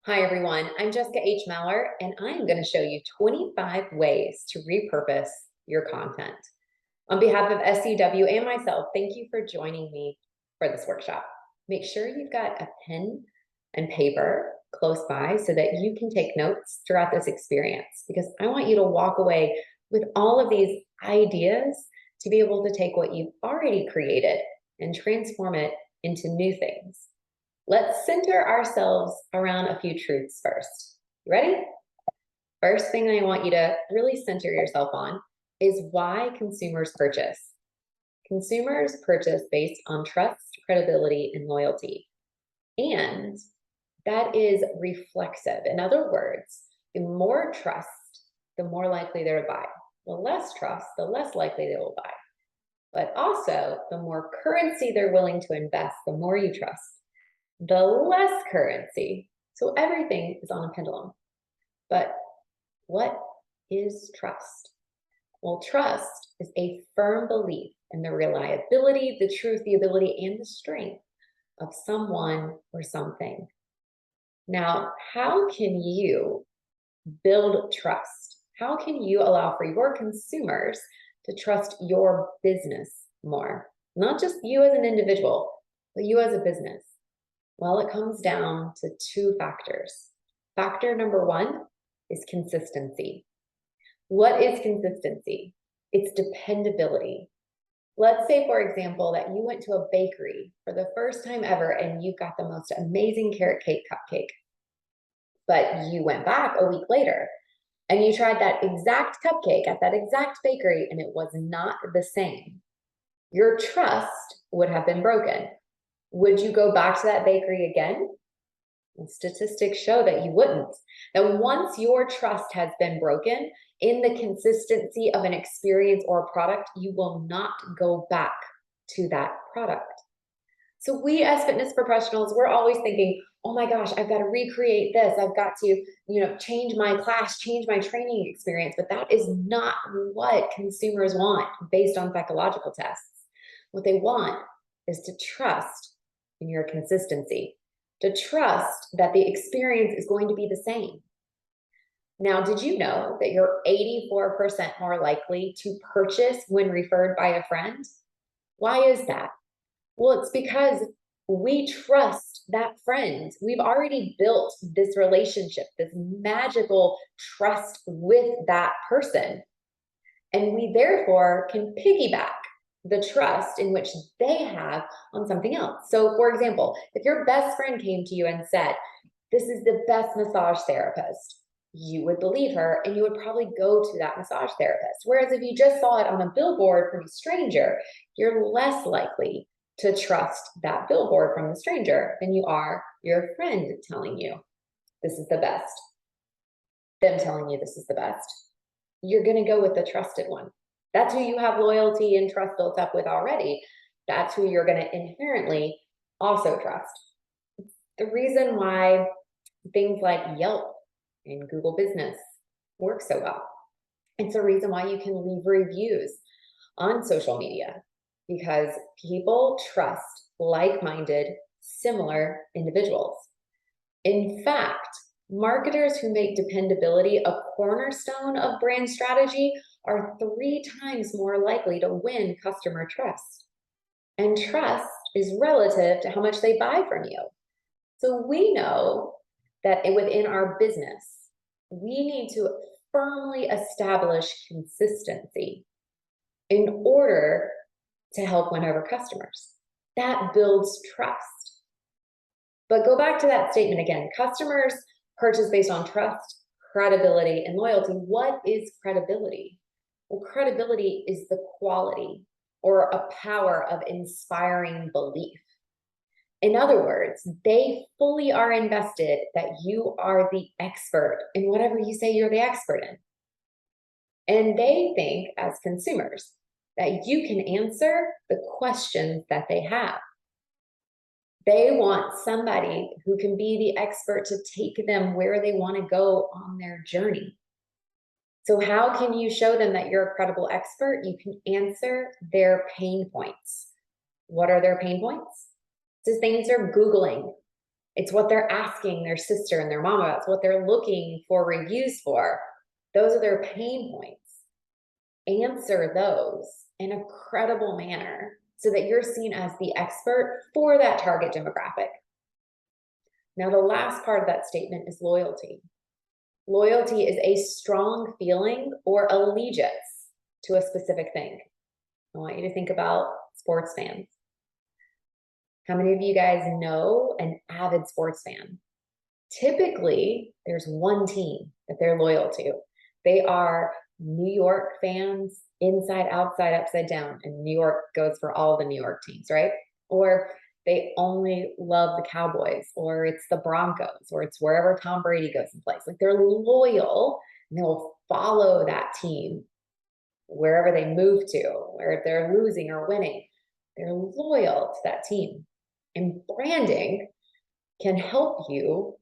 Hi, everyone. I'm Jessica H. Mallard, and I'm going to show you 25 ways to repurpose your content. On behalf of SCW and myself, thank you for joining me for this workshop. Make sure you've got a pen and paper close by so that you can take notes throughout this experience, because I want you to walk away with all of these ideas to be able to take what you've already created and transform it into new things. Let's center ourselves around a few truths first. You ready? First thing I want you to really center yourself on is why consumers purchase. Consumers purchase based on trust, credibility, and loyalty. And that is reflexive. In other words, the more trust, the more likely they're to buy. The less trust, the less likely they will buy. But also, the more currency they're willing to invest, the more you trust, the less currency. So everything is on a pendulum. But what is trust? Well, trust is a firm belief in the reliability, the truth, the ability, and the strength of someone or something. Now, how can you build trust? How can you allow for your consumers to trust your business more? Not just you as an individual, but you as a business. Well, it comes down to two factors. Factor number one is consistency. What is consistency? It's dependability. Let's say, for example, that you went to a bakery for the first time ever and you got the most amazing carrot cake cupcake. But you went back a week later and you tried that exact cupcake at that exact bakery and it was not the same. Your trust would have been broken. Would you go back to that bakery again? And statistics show that you wouldn't. That once your trust has been broken in the consistency of an experience or a product, you will not go back to that product. So we as fitness professionals, we're always thinking, oh my gosh, I've got to recreate this. I've got to, change my class, change my training experience. But that is not what consumers want based on psychological tests. What they want is to trust in your consistency, to trust that the experience is going to be the same. Now, did you know that you're 84% more likely to purchase when referred by a friend? Why is that? Well, it's because we trust that friend. We've already built this relationship, this magical trust with that person. And we therefore can piggyback the trust in which they have on something else. So, for example, if your best friend came to you and said, this is the best massage therapist, you would believe her and you would probably go to that massage therapist. Whereas if you just saw it on a billboard from a stranger, you're less likely to trust that billboard from the stranger than you are your friend telling you this is the best, them telling you this is the best. You're going to go with the trusted one. That's who you have loyalty and trust built up with already. That's who you're going to inherently also trust. The reason why things like Yelp and Google Business work so well. It's a reason why you can leave reviews on social media, because people trust like-minded, similar individuals. In fact, marketers who make dependability a cornerstone of brand strategy are 3 times more likely to win customer trust. And trust is relative to how much they buy from you. So we know that within our business, we need to firmly establish consistency in order to help win over customers. That builds trust. But go back to that statement again. Customers purchase based on trust, credibility, and loyalty. What is credibility? Well, credibility is the quality or a power of inspiring belief. In other words, they fully are invested that you are the expert in whatever you say you're the expert in. And they think, as consumers, that you can answer the questions that they have. They want somebody who can be the expert to take them where they want to go on their journey. So how can you show them that you're a credible expert? You can answer their pain points. What are their pain points? It's things they're Googling. It's what they're asking their sister and their mom about. It's what they're looking for reviews for. Those are their pain points. Answer those in a credible manner so that you're seen as the expert for that target demographic. Now, the last part of that statement is loyalty. Loyalty is a strong feeling or allegiance to a specific thing. I want you to think about sports fans. How many of you guys know an avid sports fan? Typically, there's one team that they're loyal to. They are New York fans, inside, outside, upside down, and New York goes for all the New York teams, right? Or they only love the Cowboys, or it's the Broncos, or it's wherever Tom Brady goes and plays. Like they're loyal and they'll follow that team wherever they move to, or if they're losing or winning, they're loyal to that team. And branding can help you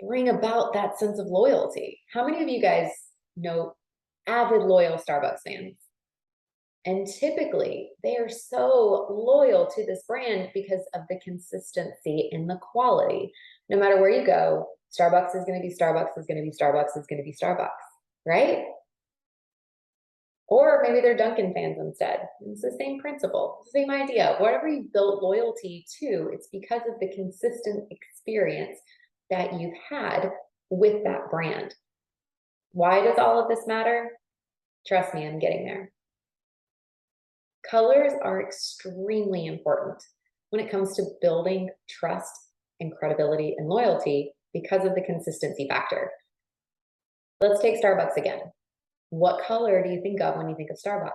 bring about that sense of loyalty. How many of you guys know avid, loyal Starbucks fans? And typically, they are so loyal to this brand because of the consistency and the quality. No matter where you go, Starbucks is going to be Starbucks, is going to be Starbucks, is going to be Starbucks, right? Or maybe they're Dunkin' fans instead. It's the same principle, same idea. Whatever you built loyalty to, it's because of the consistent experience that you've had with that brand. Why does all of this matter? Trust me, I'm getting there. Colors are extremely important when it comes to building trust and credibility and loyalty because of the consistency factor. Let's take Starbucks again. What color do you think of when you think of Starbucks?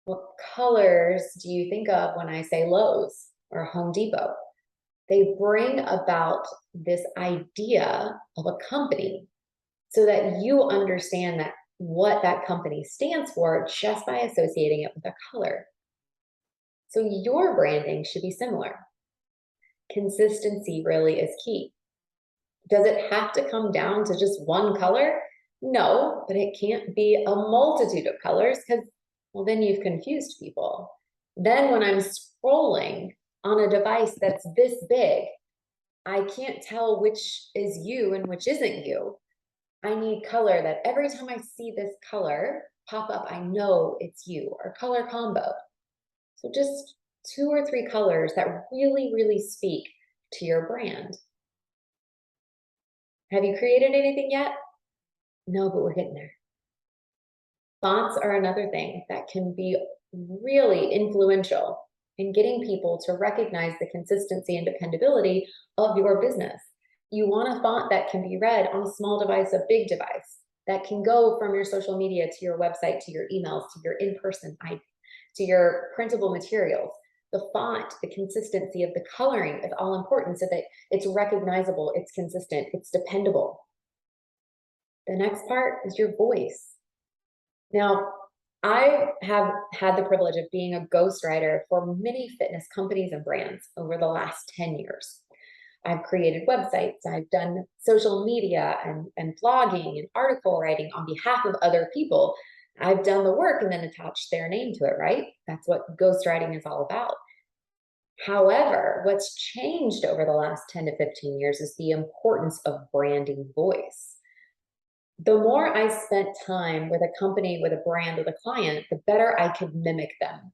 What colors do you think of when I say Lowe's or Home Depot? They bring about this idea of a company so that you understand that what that company stands for just by associating it with a color. So your branding should be similar. Consistency really is key. Does it have to come down to just one color? No, but it can't be a multitude of colors because, well, then you've confused people. Then when I'm scrolling on a device that's this big, I can't tell which is you and which isn't you. I need color that every time I see this color pop up, I know it's you, or color combo. So just 2 or 3 colors that really, really speak to your brand. Have you created anything yet? No, but we're getting there. Fonts are another thing that can be really influential in getting people to recognize the consistency and dependability of your business. You want a font that can be read on a small device, a big device, that can go from your social media to your website, to your emails, to your in-person, to your printable materials. The font, the consistency of the coloring is all important so that it's recognizable, it's consistent, it's dependable. The next part is your voice. Now, I have had the privilege of being a ghostwriter for many fitness companies and brands over the last 10 years. I've created websites, I've done social media and blogging and article writing on behalf of other people. I've done the work and then attached their name to it, right? That's what ghostwriting is all about. However, what's changed over the last 10 to 15 years is the importance of branding voice. The more I spent time with a company, with a brand, with a client, the better I could mimic them.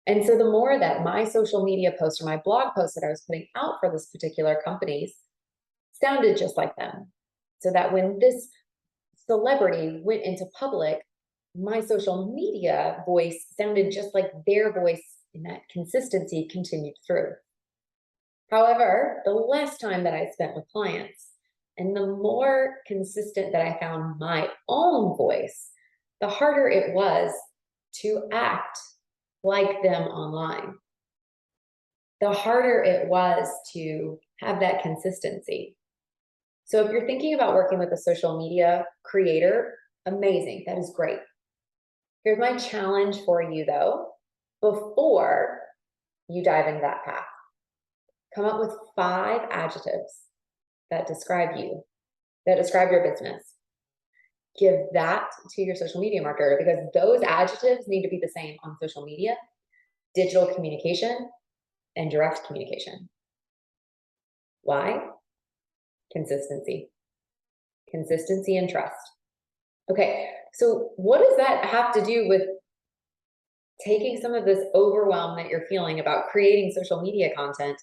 And so the more that my social media posts or my blog posts that I was putting out for this particular companies sounded just like them. So that when this celebrity went into public, my social media voice sounded just like their voice, and that consistency continued through. However, the less time that I spent with clients and the more consistent that I found my own voice, the harder it was to act like them online. The harder it was to have that consistency. So if you're thinking about working with a social media creator, amazing, that is great. Here's my challenge for you though, before you dive into that path. Come up with 5 adjectives that describe you, that describe your business. Give that to your social media marketer because those adjectives need to be the same on social media, digital communication, and direct communication. Why? Consistency. Consistency and trust. Okay, so what does that have to do with taking some of this overwhelm that you're feeling about creating social media content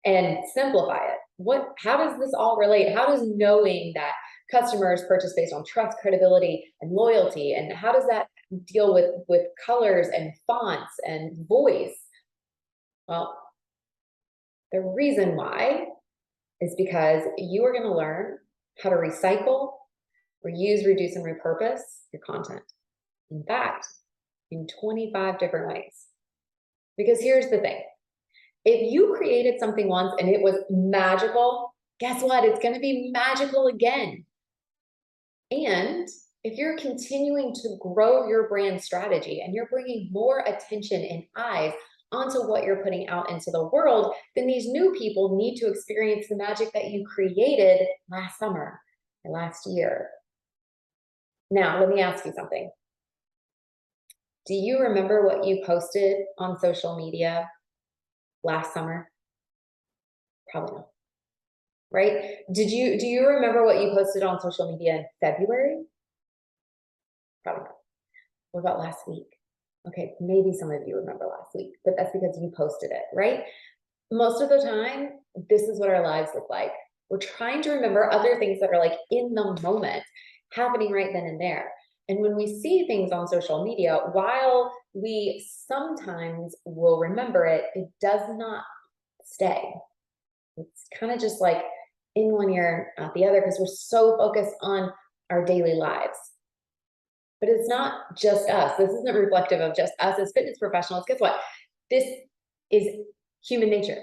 and simplify it? How does this all relate? How does knowing that customers purchase based on trust, credibility, and loyalty, and how does that deal with colors and fonts and voice? Well, the reason why is because you are going to learn how to recycle, reuse, reduce, and repurpose your content. In fact, in 25 different ways. Because here's the thing. If you created something once and it was magical, guess what? It's going to be magical again. And if you're continuing to grow your brand strategy and you're bringing more attention and eyes onto what you're putting out into the world, then these new people need to experience the magic that you created last summer and last year. Now, let me ask you something. Do you remember what you posted on social media last summer? Probably not, right? Do you remember what you posted on social media in February? Probably not. What about last week? Okay, maybe some of you remember last week, but that's because you posted it, right? Most of the time, this is what our lives look like. We're trying to remember other things that are like in the moment, happening right then and there. And when we see things on social media, while we sometimes will remember it, it does not stay. It's kind of just like in one ear, out the other, because we're so focused on our daily lives. But it's not just us. This isn't reflective of just us as fitness professionals. Guess what? This is human nature.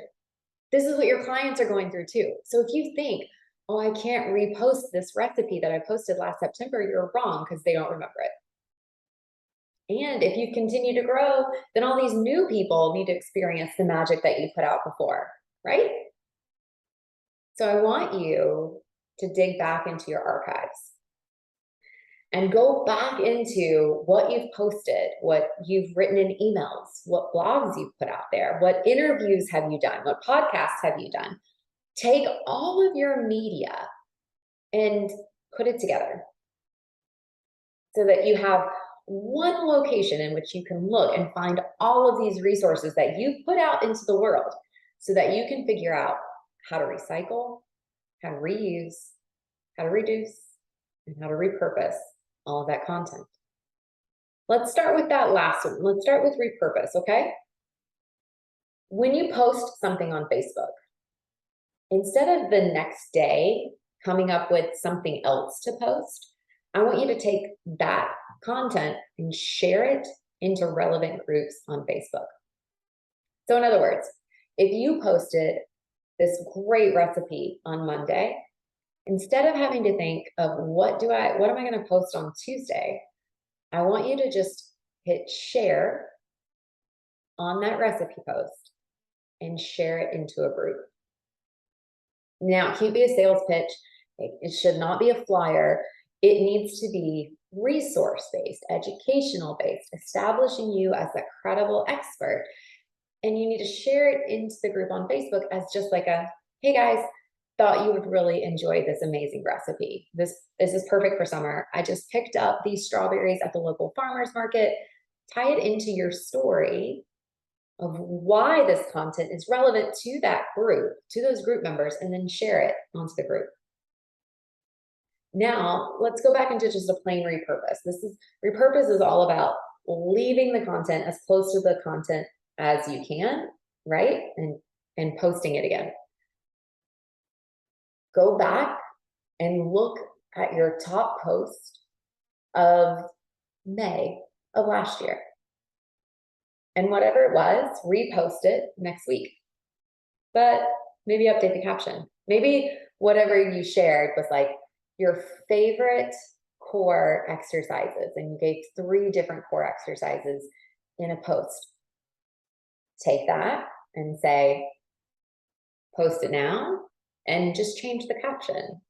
This is what your clients are going through too. So if you think, oh, I can't repost this recipe that I posted last September, you're wrong, because they don't remember it. And if you continue to grow, then all these new people need to experience the magic that you put out before, right? So I want you to dig back into your archives and go back into what you've posted, what you've written in emails, what blogs you've put out there, what interviews have you done, what podcasts have you done. Take all of your media and put it together so that you have one location in which you can look and find all of these resources that you've put out into the world so that you can figure out how to recycle, how to reuse, how to reduce, and how to repurpose all of that content. Let's start with that last one. Let's start with repurpose, okay? When you post something on Facebook, instead of the next day coming up with something else to post, I want you to take that content and share it into relevant groups on Facebook. So in other words, if you posted this great recipe on Monday, instead of having to think of what am I going to post on Tuesday, I want you to just hit share on that recipe post and share it into a group. Now, it can't be a sales pitch. It should not be a flyer. It needs to be resource-based, educational-based, establishing you as a credible expert. And you need to share it into the group on Facebook as just like a, hey guys, thought you would really enjoy this amazing recipe. This is perfect for summer. I just picked up these strawberries at the local farmer's market. Tie it into your story of why this content is relevant to that group, to those group members, and then share it onto the group. Now, let's go back into just a plain repurpose. Repurpose is all about leaving the content as close to the content as you can, right? And posting it again. Go back and look at your top post of May of last year. And whatever it was, repost it next week. But maybe update the caption. Maybe whatever you shared was like your favorite core exercises, and you gave 3 different core exercises in a post. Take that and say, post it now, and just change the caption.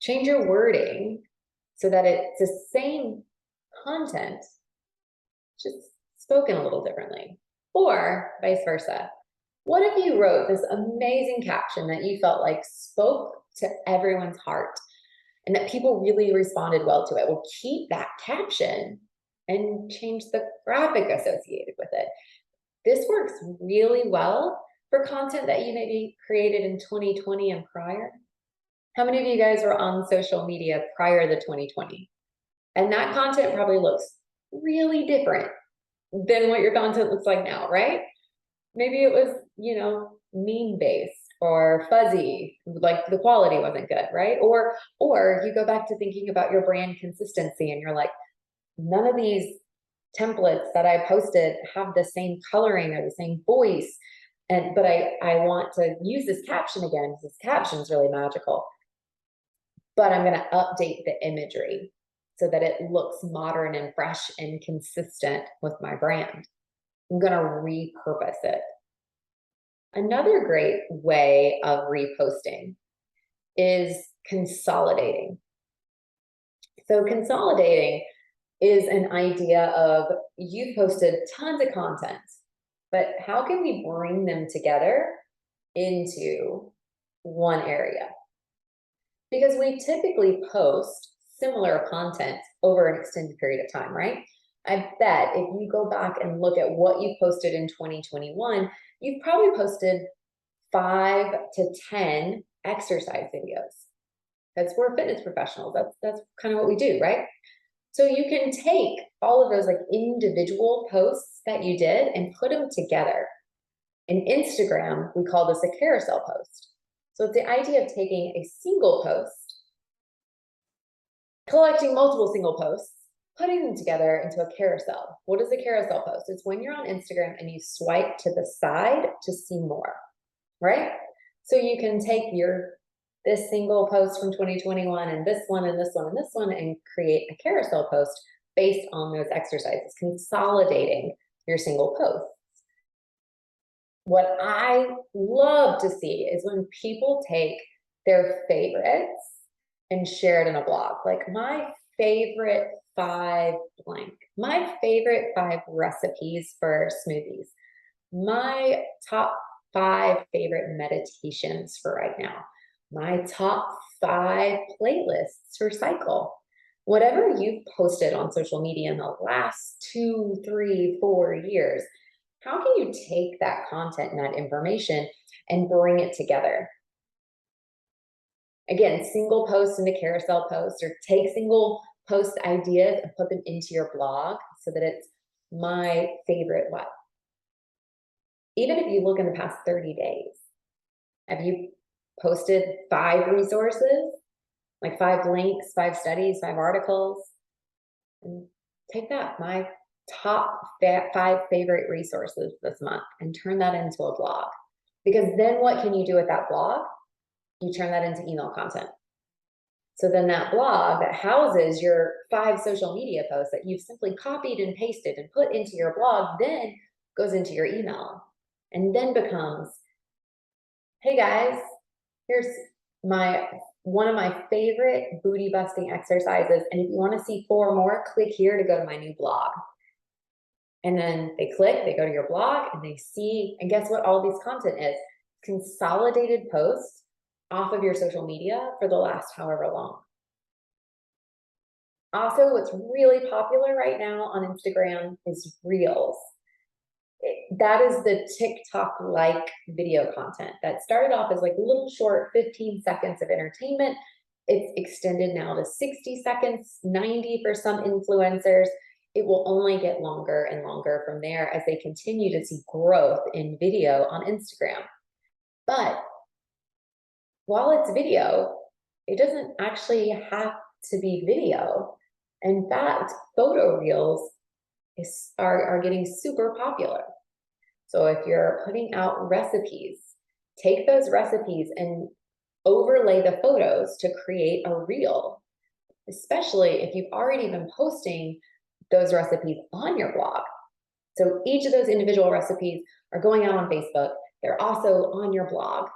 Change your wording so that it's the same content, just spoken a little differently, or vice versa. What if you wrote this amazing caption that you felt like spoke to everyone's heart and that people really responded well to it? Well, keep that caption and change the graphic associated with it. This works really well for content that you maybe created in 2020 and prior. How many of you guys were on social media prior to 2020? And that content probably looks really different than what your content looks like now, right? Maybe it was, meme based or fuzzy, like the quality wasn't good, right? Or you go back to thinking about your brand consistency and you're like, none of these templates that I posted have the same coloring or the same voice. But I want to use this caption again because this caption is really magical. But I'm going to update the imagery so that it looks modern and fresh and consistent with my brand. I'm going to repurpose it. Another great way of reposting is consolidating. So consolidating is an idea of you've posted tons of content, but how can we bring them together into one area? Because we typically post similar content over an extended period of time, right? I bet if you go back and look at what you posted in 2021, you've probably posted 5 to 10 exercise videos. Because we're fitness professionals. That's kind of what we do, right? So you can take all of those like individual posts that you did and put them together. In Instagram, we call this a carousel post. So it's the idea of taking a single post, collecting multiple single posts, putting them together into a carousel. What is a carousel post? It's when you're on Instagram and you swipe to the side to see more, right? So you can take this single post from 2021 and this one and this one and this one and create a carousel post based on those exercises, consolidating your single posts. What I love to see is when people take their favorites and share it in a blog, like my favorite 5 blank, my favorite 5 recipes for smoothies, my top 5 favorite meditations for right now, my top 5 playlists for cycle. Whatever you've posted on social media in the last 2, 3, 4 years, how can you take that content and that information and bring it together? Again, single posts into carousel posts, or take single post ideas and put them into your blog so that it's my favorite what? Even if you look in the past 30 days, have you posted 5 resources, like 5 links, 5 studies, 5 articles? And take that, my top 5 favorite resources this month, and turn that into a blog. Because then what can you do with that blog? You turn that into email content. So then that blog that houses your 5 social media posts that you've simply copied and pasted and put into your blog then goes into your email and then becomes, hey guys, here's one of my favorite booty busting exercises. And if you want to see 4 more, click here to go to my new blog. And then they click, they go to your blog and they see, and guess what all these content is? Consolidated posts off of your social media for the last however long. Also, what's really popular right now on Instagram is Reels. That is the TikTok-like video content that started off as like little short 15 seconds of entertainment. It's extended now to 60 seconds, 90 for some influencers. It will only get longer and longer from there as they continue to see growth in video on Instagram. But while it's video, it doesn't actually have to be video. In fact, photo reels are getting super popular. So if you're putting out recipes, take those recipes and overlay the photos to create a reel, especially if you've already been posting those recipes on your blog. So each of those individual recipes are going out on Facebook. They're also on your blog.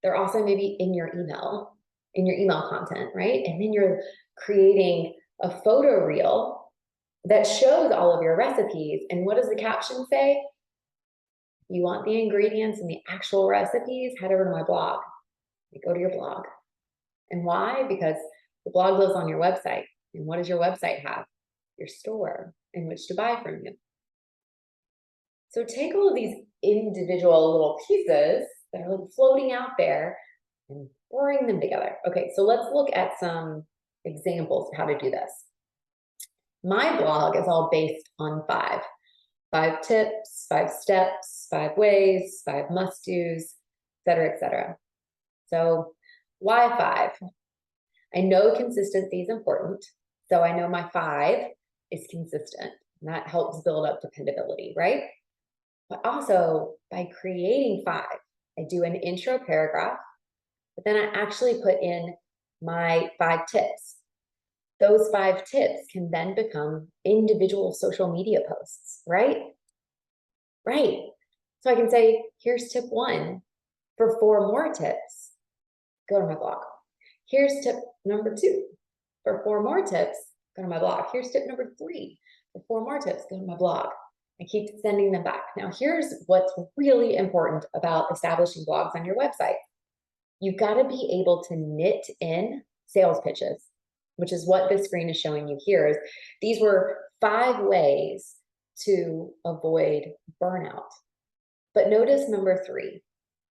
They're also maybe in your email content, right? And then you're creating a photo reel that shows all of your recipes. And what does the caption say? You want the ingredients and the actual recipes? Head over to my blog. You go to your blog. And why? Because the blog lives on your website. And what does your website have? Your store in which to buy from you. So take all of these individual little pieces that are floating out there and bring them together. Okay, so let's look at some examples of how to do this. My blog is all based on five tips, 5 steps, 5 ways, 5 must-dos, et cetera. So why 5? I know consistency is important. So I know my 5 is consistent. And that helps build up dependability, right? But also by creating 5, I do an intro paragraph, but then I actually put in my 5 tips. Those 5 tips can then become individual social media posts, right? Right. So I can say, here's tip 1. For 4 more tips, go to my blog. Here's tip number 2. For 4 more tips, go to my blog. Here's tip number 3. For 4 more tips, go to my blog. I keep sending them back. Now, here's what's really important about establishing blogs on your website. You've got to be able to knit in sales pitches, which is what this screen is showing you here. These were 5 ways to avoid burnout. But notice number 3.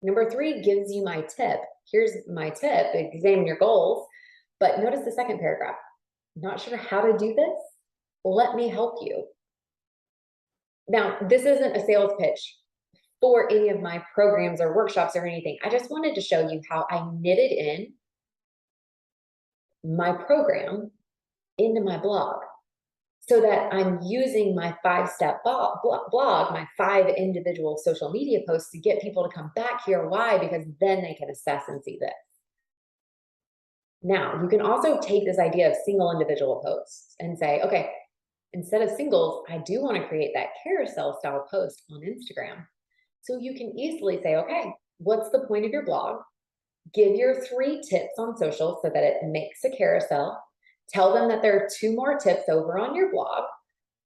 Number 3 gives you my tip. Here's my tip, examine your goals. But notice the second paragraph. Not sure how to do this? Let me help you. Now, this isn't a sales pitch for any of my programs or workshops or anything. I just wanted to show you how I knitted in my program into my blog so that I'm using my 5-step blog, my 5 individual social media posts to get people to come back here. Why? Because then they can assess and see this. Now, you can also take this idea of single individual posts and say, okay, instead of singles, I do want to create that carousel style post on Instagram. So you can easily say, okay, what's the point of your blog? Give your 3 tips on social so that it makes a carousel. Tell them that there are 2 more tips over on your blog.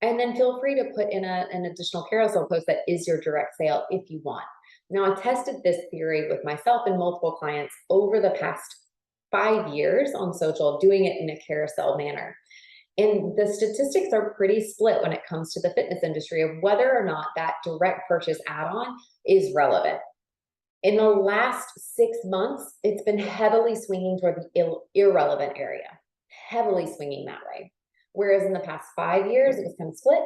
And then feel free to put in an additional carousel post that is your direct sale if you want. Now, I tested this theory with myself and multiple clients over the past 5 years on social, doing it in a carousel manner. And the statistics are pretty split when it comes to the fitness industry of whether or not that direct purchase add-on is relevant. In the last 6 months, it's been heavily swinging toward the irrelevant area, heavily swinging that way. Whereas in the past 5 years, it was kind of split.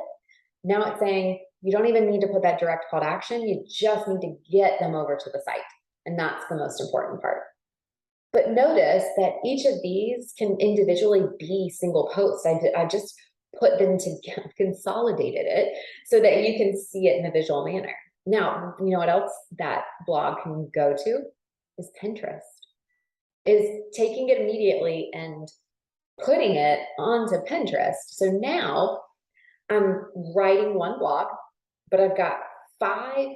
Now it's saying you don't even need to put that direct call to action. You just need to get them over to the site. And that's the most important part. But notice that each of these can individually be single posts. I just put them together, consolidated it so that you can see it in a visual manner. Now, you know what else that blog can go to is Pinterest, is taking it immediately and putting it onto Pinterest. So now I'm writing one blog, but I've got 5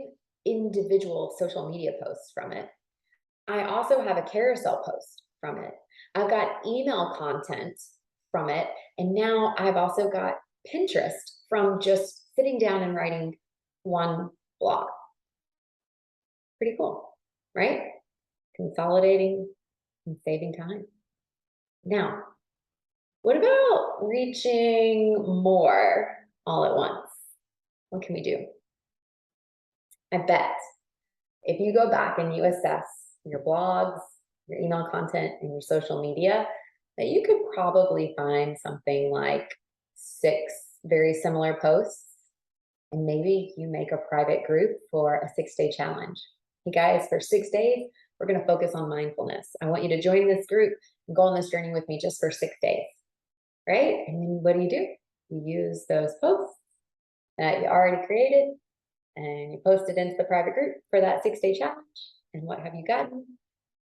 individual social media posts from it. I also have a carousel post from it. I've got email content from it. And now I've also got Pinterest from just sitting down and writing one blog. Pretty cool, right? Consolidating and saving time. Now, what about reaching more all at once? What can we do? I bet if you go back and you assess your blogs, your email content, and your social media, that you could probably find something like 6 very similar posts, and maybe you make a private group for a 6-day challenge. Hey guys, for 6 days, we're going to focus on mindfulness. I want you to join this group and go on this journey with me just for 6 days, right? And then what do? You use those posts that you already created and you post it into the private group for that 6-day challenge. And what have you gotten?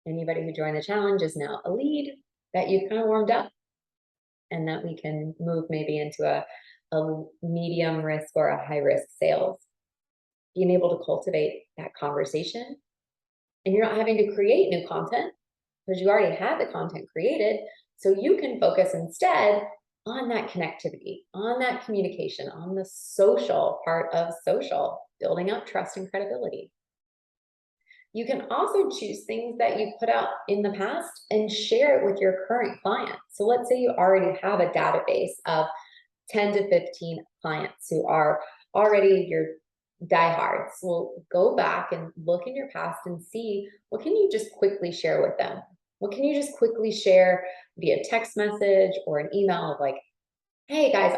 Anybody who joined the challenge is now a lead that you've kind of warmed up, and that we can move maybe into a medium risk or a high risk sales. Being able to cultivate that conversation, and you're not having to create new content because you already have the content created. So you can focus instead on that connectivity, on that communication, on the social part of social, building up trust and credibility. You can also choose things that you put out in the past and share it with your current clients. So let's say you already have a database of 10 to 15 clients who are already your diehards. Well, go back and look in your past and see what can you just quickly share with them? What can you just quickly share via text message or an email of like, hey guys,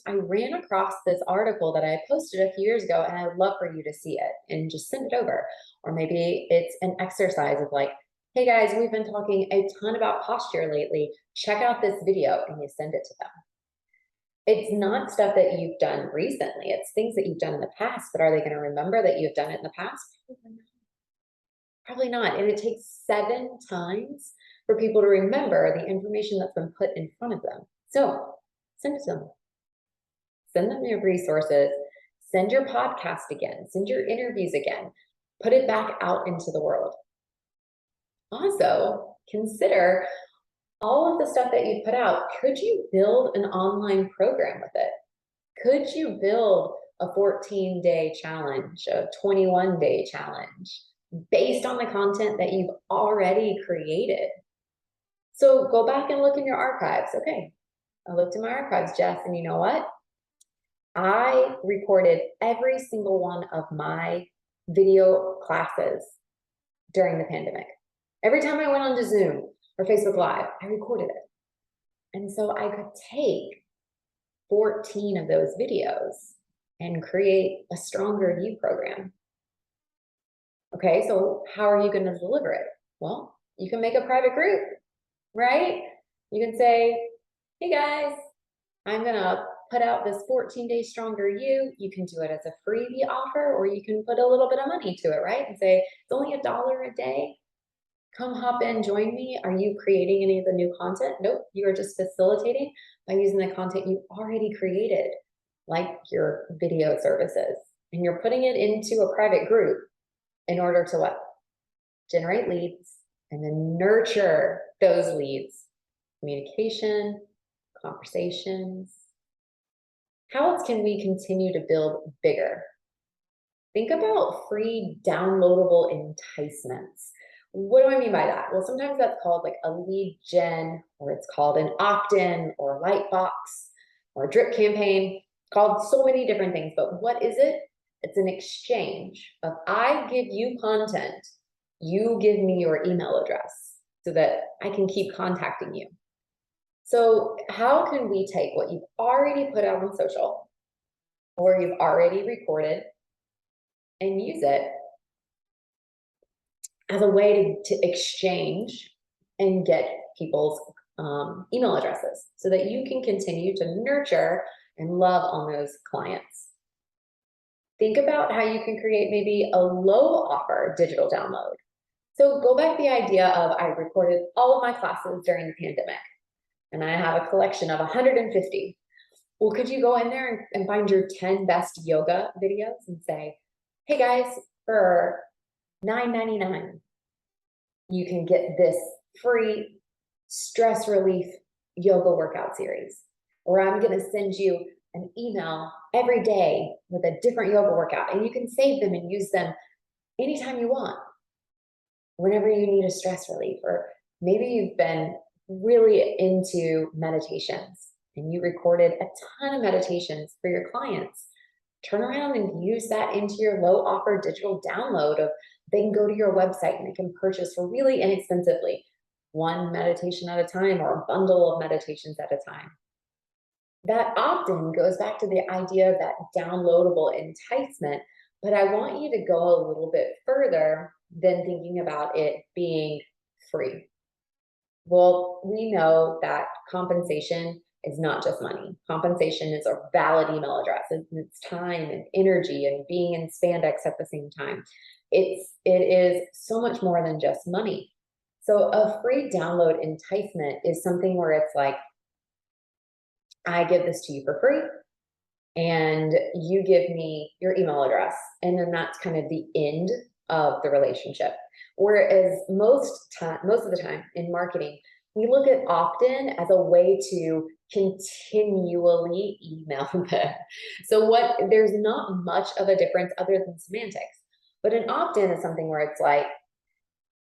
I ran across this article that I posted a few years ago and I'd love for you to see it and just send it over. Or maybe it's an exercise of like, hey guys, we've been talking a ton about posture lately. Check out this video, and you send it to them. It's not stuff that you've done recently. It's things that you've done in the past, but are they going to remember that you've done it in the past? Probably not. And it takes 7 times for people to remember the information that's been put in front of them. So send it to them. Send them your resources. Send your podcast again. Send your interviews again. Put it back out into the world. Also, consider all of the stuff that you put out. Could you build an online program with it? Could you build a 14-day challenge, a 21-day challenge based on the content that you've already created? So go back and look in your archives. Okay, I looked in my archives, Jess, and you know what? I recorded every single one of my video classes during the pandemic. Every time I went onto Zoom or Facebook Live, I recorded it. And so I could take 14 of those videos and create a stronger you program. Okay, so how are you going to deliver it? Well, you can make a private group, right? You can say, hey guys, I'm going to put out this 14-day stronger you. You can do it as a freebie offer, or you can put a little bit of money to it, right? And say, it's only $1 a day. Come hop in, join me. Are you creating any of the new content? Nope, you are just facilitating by using the content you already created, like your video services. And you're putting it into a private group in order to what? Generate leads and then nurture those leads. Communication, conversations. How else can we continue to build bigger? Think about free downloadable enticements. What do I mean by that? Well, sometimes that's called like a lead gen, or it's called an opt-in or light box or a drip campaign, called so many different things. But what is it? It's an exchange of I give you content, you give me your email address so that I can keep contacting you. So how can we take what you've already put out on social or you've already recorded and use it as a way to exchange and get people's email addresses so that you can continue to nurture and love on those clients? Think about how you can create maybe a low offer digital download. So go back to the idea of I recorded all of my classes during the pandemic and I have a collection of 150. Well, could you go in there and find your 10 best yoga videos and say, hey guys, for $9.99, you can get this free stress relief yoga workout series. Or I'm going to send you an email every day with a different yoga workout, and you can save them and use them anytime you want, whenever you need a stress relief. Or maybe you've been really into meditations and you recorded a ton of meditations for your clients. Turn around and use that into your low offer digital download of they can go to your website and they can purchase for really inexpensively, one meditation at a time or a bundle of meditations at a time. That opt-in goes back to the idea of that downloadable enticement, but I want you to go a little bit further than thinking about it being free. Well, we know that compensation is not just money. Compensation is a valid email address. It's time and energy and being in spandex at the same time. It is so much more than just money. So a free download enticement is something where it's like, I give this to you for free and you give me your email address. And then that's kind of the end of the relationship. Whereas most of the time in marketing, we look at opt-in as a way to continually email them. So there's not much of a difference other than semantics. But an opt-in is something where it's like,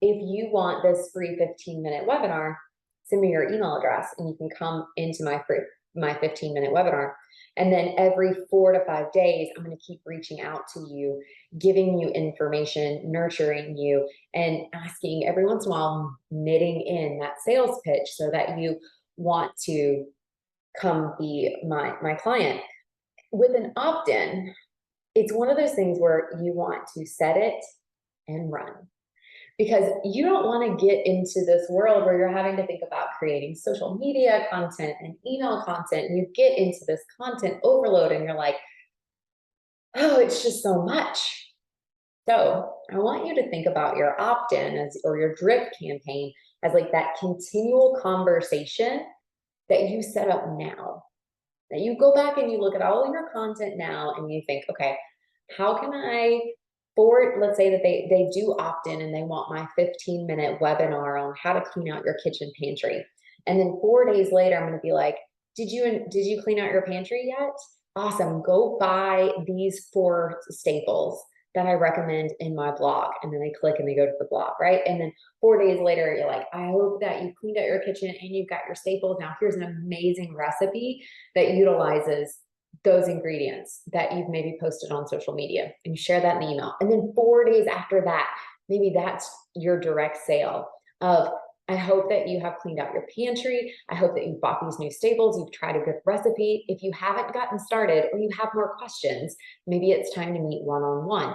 if you want this free 15-minute webinar, send me your email address and you can come into my 15-minute webinar. And then every 4 to 5 days, I'm going to keep reaching out to you, giving you information, nurturing you, and asking every once in a while, knitting in that sales pitch so that you want to come be my client. With an opt-in, it's one of those things where you want to set it and run. Because you don't want to get into this world where you're having to think about creating social media content and email content, and you get into this content overload and you're like, oh, it's just so much. So I want you to think about your opt-in or your drip campaign as like that continual conversation that you set up now. That you go back and you look at all of your content now and you think, okay, how can I let's say that they do opt in and they want my 15-minute webinar on how to clean out your kitchen pantry. And then 4 days later, I'm going to be like, did you clean out your pantry yet? Awesome. Go buy these 4 staples that I recommend in my blog. And then they click and they go to the blog, right? And then 4 days later, you're like, I hope that you cleaned out your kitchen and you've got your staples. Now here's an amazing recipe that utilizes those ingredients that you've maybe posted on social media, and you share that in the email. And then 4 days after that, maybe that's your direct sale of, I hope that you have cleaned out your pantry. I hope that you've bought these new staples. You've tried a good recipe. If you haven't gotten started or you have more questions, maybe it's time to meet one-on-one,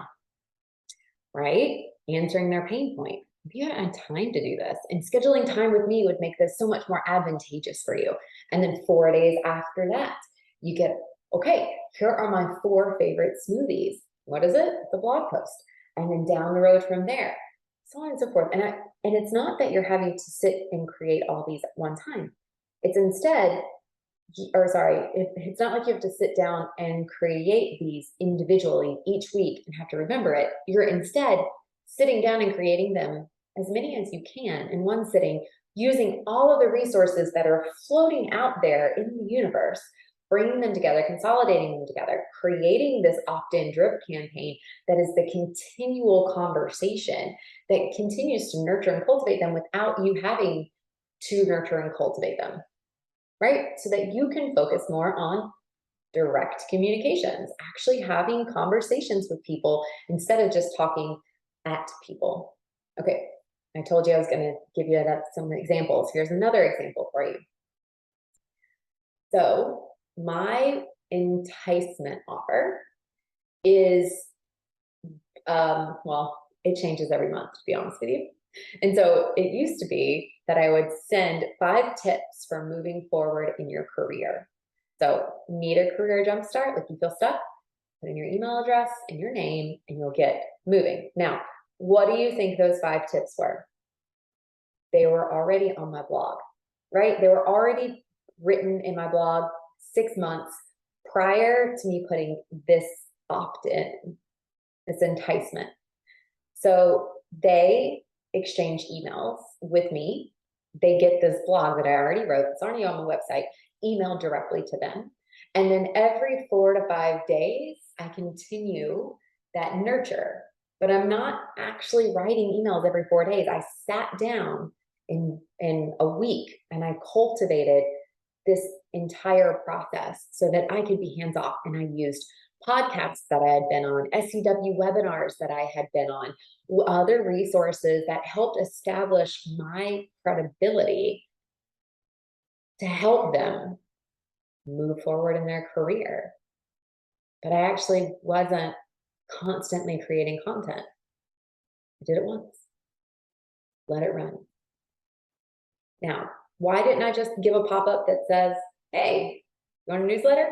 right? Answering their pain point. If you haven't had time to do this, and scheduling time with me would make this so much more advantageous for you. And then 4 days after that, you get, okay, here are my 4 favorite smoothies. What is it? The blog post. And then down the road from there, so on and so forth. And it's not that you're having to sit and create all these at one time. It's it's not like you have to sit down and create these individually each week and have to remember it. You're instead sitting down and creating them as many as you can in one sitting, using all of the resources that are floating out there in the universe, bringing them together, consolidating them together, creating this opt-in drip campaign that is the continual conversation that continues to nurture and cultivate them without you having to nurture and cultivate them, right? So that you can focus more on direct communications, actually having conversations with people instead of just talking at people. Okay, I told you I was going to give you some examples. Here's another example for you. So my enticement offer is, well, it changes every month, to be honest with you. And so it used to be that I would send 5 tips for moving forward in your career. So need a career jumpstart, like you feel stuck, put in your email address and your name and you'll get moving. Now, what do you think those 5 tips were? They were already on my blog, right? They were already written in my blog 6 months prior to me putting this opt-in, this enticement. So they exchange emails with me. They get this blog that I already wrote, it's already on my website, emailed directly to them. And then every 4 to 5 days, I continue that nurture. But I'm not actually writing emails every 4 days. I sat down in a week and I cultivated this entire process so that I could be hands-off. And I used podcasts that I had been on, SCW webinars that I had been on, other resources that helped establish my credibility to help them move forward in their career. But I actually wasn't constantly creating content. I did it once, let it run. Now, why didn't I just give a pop-up that says, hey, you want a newsletter?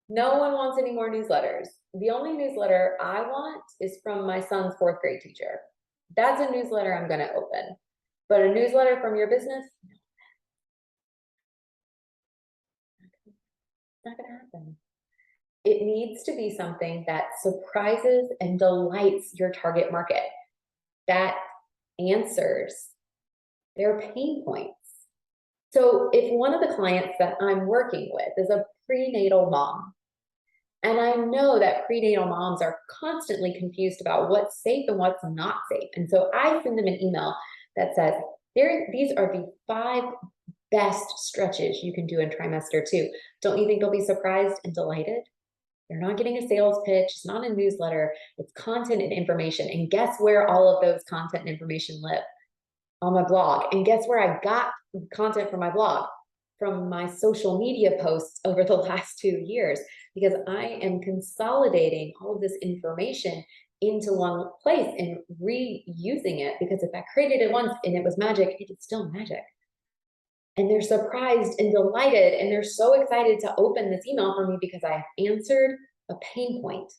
No one wants any more newsletters. The only newsletter I want is from my son's 4th grade teacher. That's a newsletter I'm going to open. But a newsletter from your business? It's not going to happen. It needs to be something that surprises and delights your target market, that answers their pain points. So if one of the clients that I'm working with is a prenatal mom, and I know that prenatal moms are constantly confused about what's safe and what's not safe. And so I send them an email that says, these are the 5 best stretches you can do in trimester 2. Don't you think they'll be surprised and delighted? They're not getting a sales pitch. It's not a newsletter. It's content and information. And guess where all of those content and information live? On my blog. And guess where I got content from my blog? From my social media posts over the last 2 years, because I am consolidating all of this information into one place and reusing it. Because if I created it once and it was magic, it is still magic. And they're surprised and delighted, and they're so excited to open this email for me because I answered a pain point.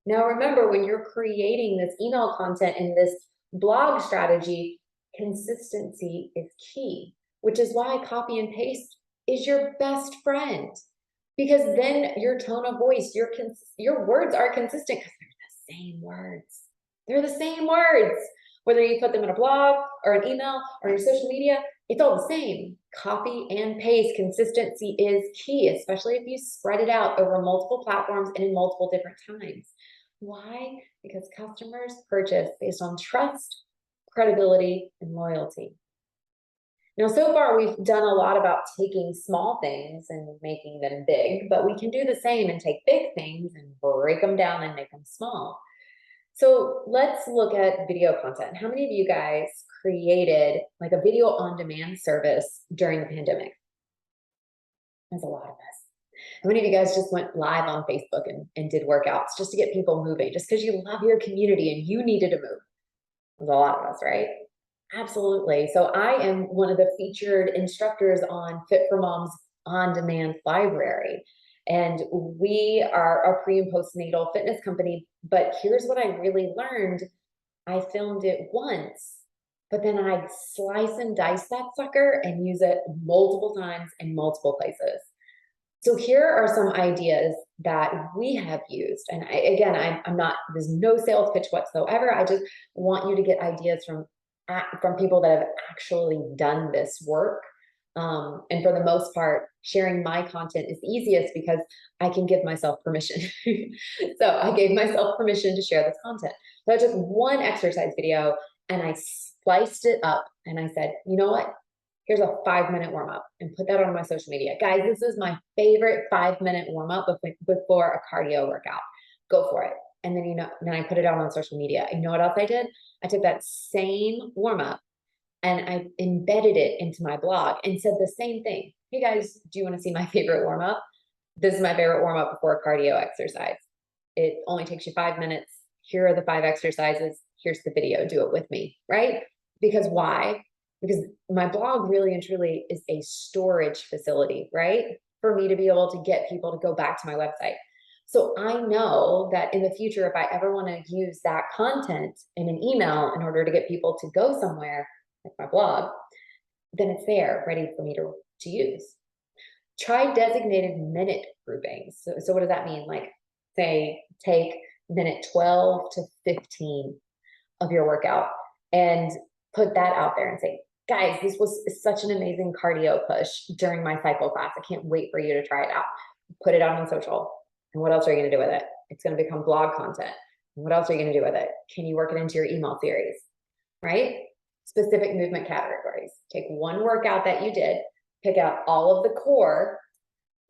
Now, remember, when you're creating this email content and this blog strategy, consistency is key, which is why copy and paste is your best friend. Because then your tone of voice, your words are consistent because they're the same words. They're the same words. Whether you put them in a blog or an email or your social media, it's all the same. Copy and paste consistency is key, especially if you spread it out over multiple platforms and in multiple different times. Why? Because customers purchase based on trust, credibility, and loyalty. Now, so far, we've done a lot about taking small things and making them big, but we can do the same and take big things and break them down and make them small. So let's look at video content. How many of you guys created like a video on demand service during the pandemic? There's a lot of us. How many of you guys just went live on Facebook and did workouts just to get people moving, just because you love your community and you needed to move? There's a lot of us, right? Absolutely. So I am one of the featured instructors on Fit for Moms on Demand Library. And we are a pre and postnatal fitness company. But here's what I really learned. I filmed it once, but then I slice and dice that sucker and use it multiple times in multiple places. So here are some ideas that we have used. And I'm not, there's no sales pitch whatsoever. I just want you to get ideas from people that have actually done this work. And for the most part, sharing my content is easiest because I can give myself permission. So I gave myself permission to share this content. So I took one exercise video and I spliced it up and I said, you know what? Here's a 5-minute warm up and put that on my social media. Guys, this is my favorite 5-minute warm up before a cardio workout. Go for it. And then, then I put it out on social media. And you know what else I did? I took that same warm up and I embedded it into my blog and said the same thing. Hey guys, do you want to see my favorite warm up? This is my favorite warm up before a cardio exercise. It only takes you 5 minutes. Here are the 5 exercises. Here's the video. Do it with me, right? Because why? Because my blog really and truly is a storage facility, right? For me to be able to get people to go back to my website. So I know that in the future, if I ever want to use that content in an email in order to get people to go somewhere, like my blog, then it's there ready for me to use. Try designated minute groupings. So what does that mean? Like, say, take minute 12 to 15 of your workout and put that out there and say, guys, this was such an amazing cardio push during my cycle class. I can't wait for you to try it out. Put it out on social. And what else are you going to do with it? It's going to become blog content. And what else are you going to do with it? Can you work it into your email series, right? Specific movement categories. Take one workout that you did, pick out all of the core,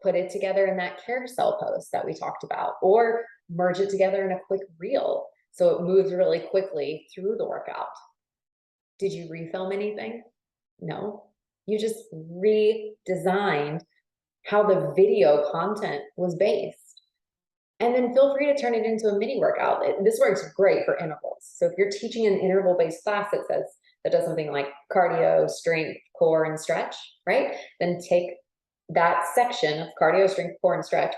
put it together in that carousel post that we talked about, or merge it together in a quick reel so it moves really quickly through the workout. Did you refilm anything? No. You just redesigned how the video content was based. And then feel free to turn it into a mini workout. This works great for intervals. So if you're teaching an interval-based class that does something like cardio, strength, core, and stretch, right? Then take that section of cardio, strength, core, and stretch,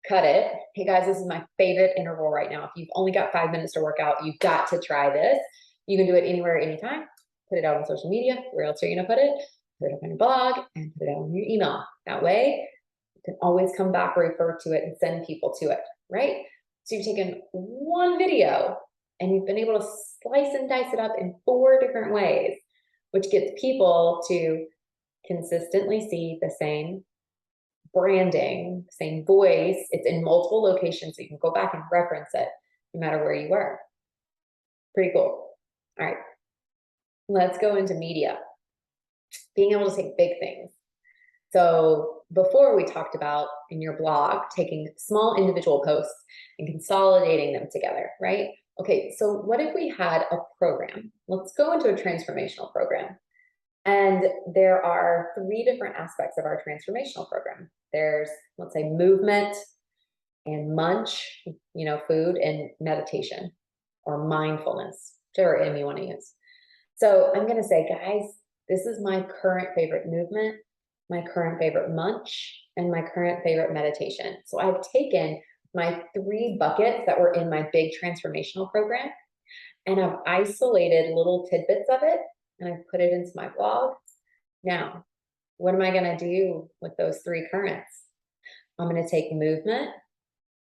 cut it. Hey guys, this is my favorite interval right now. If you've only got 5 minutes to work out, you've got to try this. You can do it anywhere, anytime. Put it out on social media. Where else are you gonna put it? Put it up on your blog and put it out on your email. That way, you can always come back, refer to it, and send people to it, right? So you've taken one video and you've been able to slice and dice it up in 4 different ways, which gets people to consistently see the same branding, same voice. It's in multiple locations, so you can go back and reference it no matter where you were. Pretty cool. All right, let's go into media. Being able to take big things. So before we talked about in your blog, taking small individual posts and consolidating them together, right? Okay, so what if we had a program? Let's go into a transformational program. And there are 3 different aspects of our transformational program. There's, let's say, movement and munch, food, and meditation or mindfulness, whichever M you want to use. So I'm going to say, guys, this is my current favorite movement, my current favorite munch, and my current favorite meditation. So I've taken my 3 buckets that were in my big transformational program, and I've isolated little tidbits of it, and I've put it into my blog. Now, what am I going to do with those 3 currents? I'm going to take movement,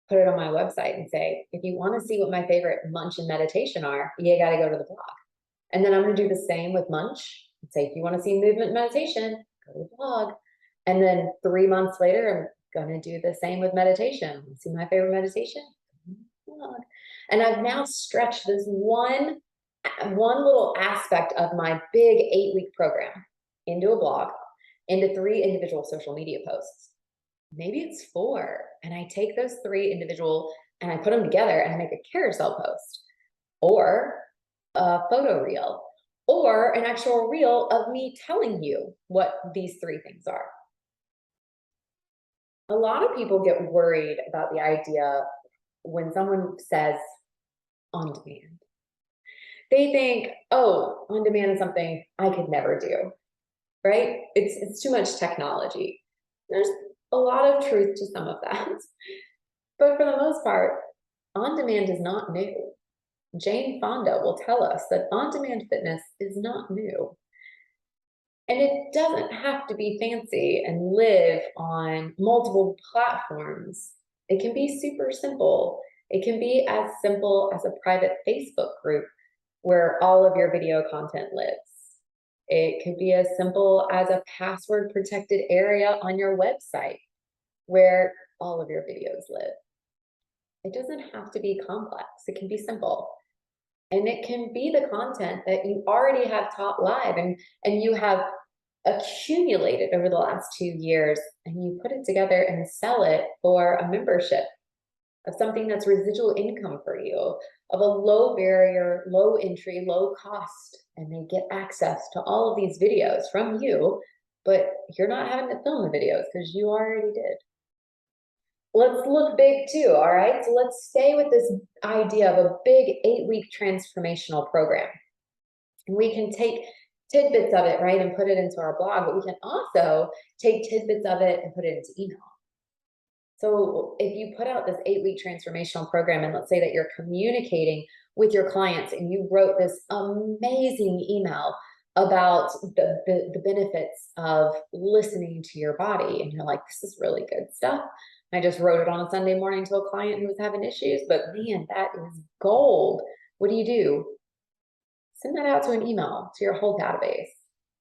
put it on my website, and say, if you want to see what my favorite munch and meditation are, you got to go to the blog. And then I'm going to do the same with munch and say, if you want to see movement meditation, go to the blog. And then 3 months later, I'm going to do the same with meditation. See my favorite meditation? Blog. And I've now stretched this one little aspect of my big 8-week program into a blog, into 3 individual social media posts. Maybe it's 4. And I take those 3 individual and I put them together and I make a carousel post or a photo reel or an actual reel of me telling you what these 3 things are. A lot of people get worried about the idea when someone says on demand. They think, oh, on demand is something I could never do, right? It's too much technology. There's a lot of truth to some of that. But for the most part, on demand is not new. Jane Fonda will tell us that on-demand fitness is not new. And it doesn't have to be fancy and live on multiple platforms. It can be super simple. It can be as simple as a private Facebook group where all of your video content lives. It could be as simple as a password protected area on your website where all of your videos live. It doesn't have to be complex. It can be simple. And it can be the content that you already have taught live and you have accumulated over the last 2 years, and you put it together and sell it for a membership of something that's residual income for you, of a low barrier, low entry, low cost, and they get access to all of these videos from you, but you're not having to film the videos because you already did. Let's look big too, all right? So let's stay with this idea of a big 8-week transformational program. And we can take tidbits of it, right, and put it into our blog, but we can also take tidbits of it and put it into email. So if you put out this 8-week transformational program, and let's say that you're communicating with your clients and you wrote this amazing email about the benefits of listening to your body, and you're like, this is really good stuff. I just wrote it on a Sunday morning to a client who was having issues, but man, that is gold. What do? Send that out to an email to your whole database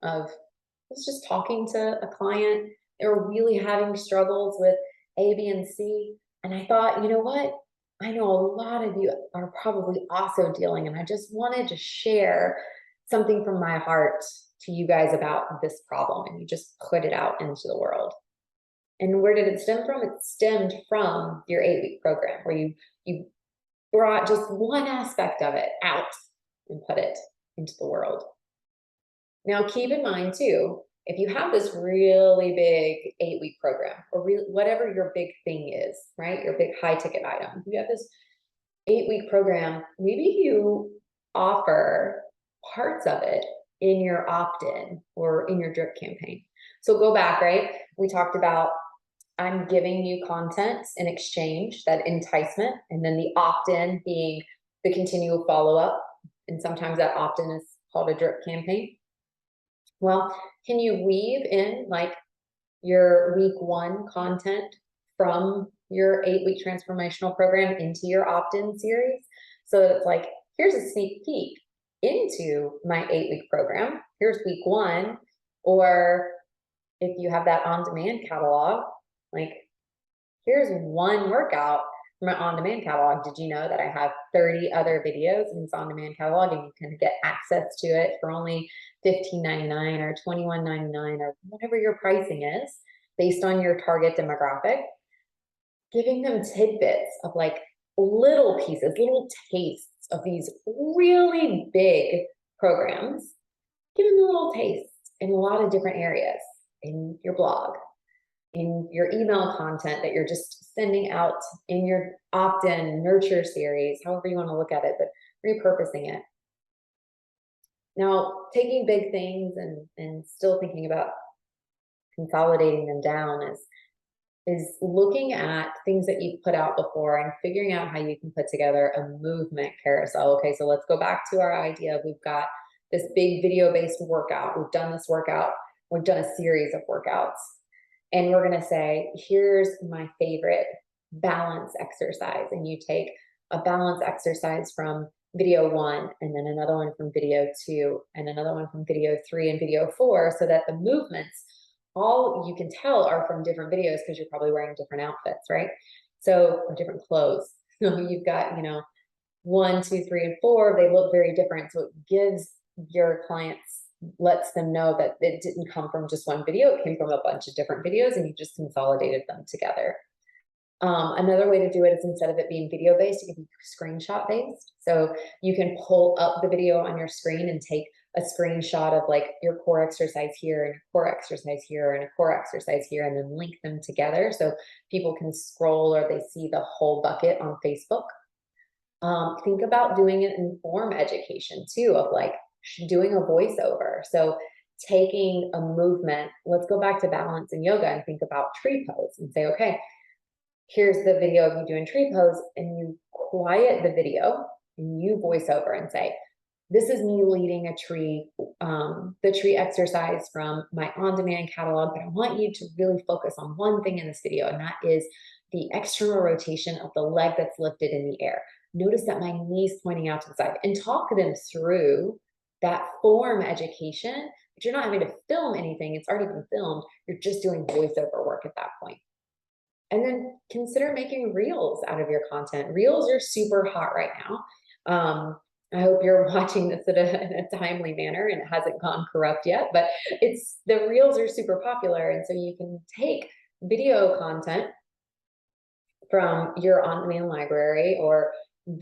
of, I was just talking to a client. They were really having struggles with A, B, and C. And I thought, you know what? I know a lot of you are probably also dealing, and I just wanted to share something from my heart to you guys about this problem. And you just put it out into the world. And where did it stem from? It stemmed from your 8-week program where you brought just one aspect of it out and put it into the world. Now, keep in mind too, if you have this really big 8-week program or whatever your big thing is, right? Your big high ticket item, you have this 8-week program, maybe you offer parts of it in your opt-in or in your drip campaign. So go back, right? We talked about I'm giving you content in exchange, that enticement, and then the opt-in being the continual follow-up. And sometimes that opt-in is called a drip campaign. Well, can you weave in like your week 1 content from your 8-week transformational program into your opt-in series? So that it's like, here's a sneak peek into my 8-week program. Here's week 1, or if you have that on-demand catalog, like here's one workout from an on-demand catalog. Did you know that I have 30 other videos in this on-demand catalog, and you can get access to it for only $15.99 or $21.99 or whatever your pricing is based on your target demographic? Giving them tidbits of like little pieces, little tastes of these really big programs. Give them a little taste in a lot of different areas in your blog, in your email content that you're just sending out, in your opt-in nurture series, however you want to look at it, but repurposing it. Now, taking big things and still thinking about consolidating them down is looking at things that you've put out before and figuring out how you can put together a movement carousel. Okay, so let's go back to our idea. We've got this big video-based workout. We've done this workout. We've done a series of workouts. And we're gonna say, here's my favorite balance exercise. And you take a balance exercise from video 1, and then another one from video 2, and another one from video 3 and video 4, so that the movements, all you can tell, are from different videos because you're probably wearing different outfits, right? So, or different clothes. So you've got, 1, 2, 3, and 4, they look very different. So it gives your clients, lets them know that it didn't come from just one video, it came from a bunch of different videos and you just consolidated them together. Another way to do it is, instead of it being video based, it can be screenshot based. So you can pull up the video on your screen and take a screenshot of like your core exercise here and a core exercise here and a core exercise here, and then link them together so people can scroll or they see the whole bucket on Facebook. Think about doing it in form education too, of like doing a voiceover. So taking a movement, let's go back to balance and yoga and think about tree pose and say, okay, here's the video of you doing tree pose, and you quiet the video and you voice over and say, this is me leading a tree, the tree exercise from my on-demand catalog, but I want you to really focus on one thing in this video, and that is the external rotation of the leg that's lifted in the air. Notice that my knee's pointing out to the side, and talk them through that form education, but you're not having to film anything. It's already been filmed. You're just doing voiceover work at that point. And then consider making reels out of your content. Reels are super hot right now. I hope you're watching this in a timely manner and it hasn't gone corrupt yet, but the reels are super popular. And so you can take video content from your on-demand library or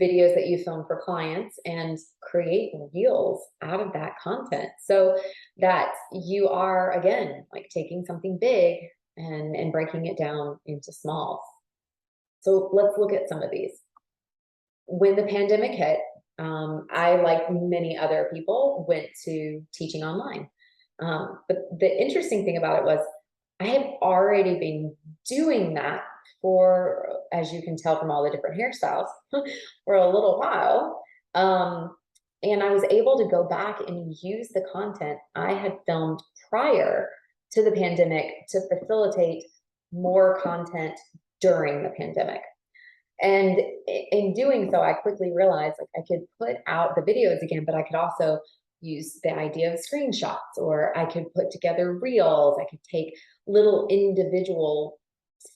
videos that you film for clients and create reels out of that content, so that you are, again, like taking something big and breaking it down into small. So let's look at some of these. When the pandemic hit, I, like many other people, went to teaching online. But the interesting thing about it was I had already been doing that for, as you can tell from all the different hairstyles, for a little while. And I was able to go back and use the content I had filmed prior to the pandemic to facilitate more content during the pandemic. And in doing so, I quickly realized like I could put out the videos again, but I could also use the idea of screenshots, or I could put together reels. I could take little individual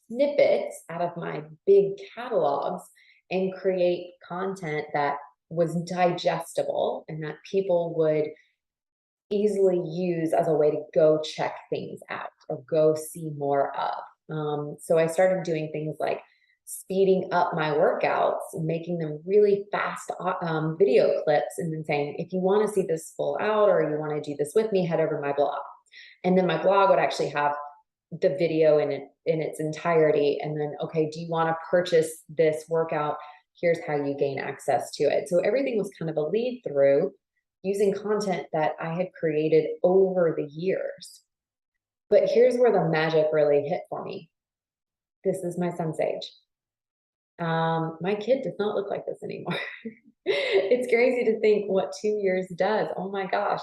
snippets out of my big catalogs and create content that was digestible and that people would easily use as a way to go check things out or go see more of. So I started doing things like speeding up my workouts and making them really fast video clips, and then saying, if you want to see this full out or you want to do this with me, head over to my blog. And then my blog would actually have the video in its entirety. And then, okay, do you want to purchase this workout? Here's how you gain access to it. So everything was kind of a lead through using content that I had created over the years. But here's where the magic really hit for me. This is my son's age. My kid does not look like this anymore. It's crazy to think what 2 years does. Oh my gosh.